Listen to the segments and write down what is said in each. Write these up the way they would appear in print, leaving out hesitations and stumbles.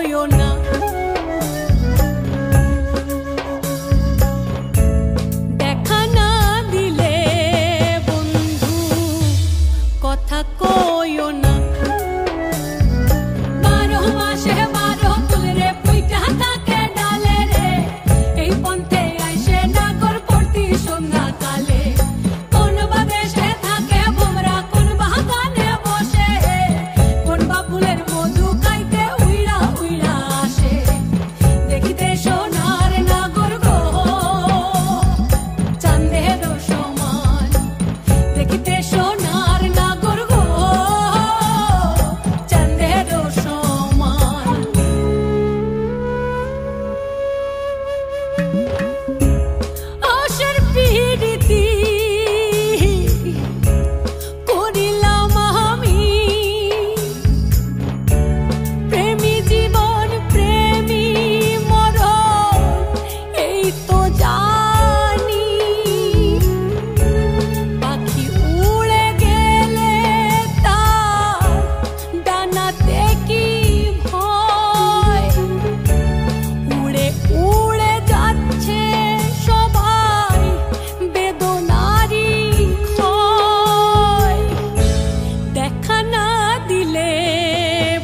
কইও না। দেখা না দিলে বন্ধু কথা কইও না। 12 মাসে 12 ফুল রে পুইটা থাকে ডালে রে, এই পন্থে আইসে নাগর পড়তি সন্ধ্যা কালে। কোন বাদেশে থাকে ভোমরা, কোন বাগানে বসে, কোন বা ফুলের মধু খাইতে উইড়া উইড়া আসে। দেখিতে সোনার নাগর গো চাঁদের সমান, দেখিতে সোনার নাগর গো চাঁদের সমান। আশার পিরিতি করিলাম আমি, প্রেমী জীবন প্রেমী মরণ এই তো জানি। পাখি উড়ে গেলে তার ডানাতে কি ভয়, উড়ে উড়ে যাচ্ছে সবাই বেদনারি ক্ষয়। দেখা না দিলে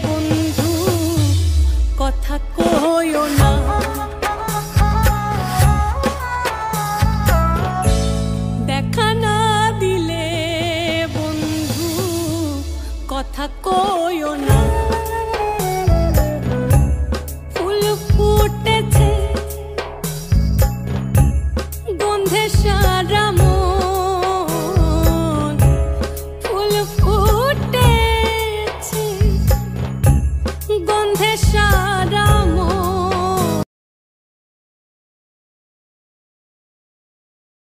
বন্ধু কথা কইও না। দেখা না দিলে বন্ধু কথা কইও না। ফুল ফুটেছে গন্ধে সারা মন, ফুল ফুটেছে গন্ধে সারা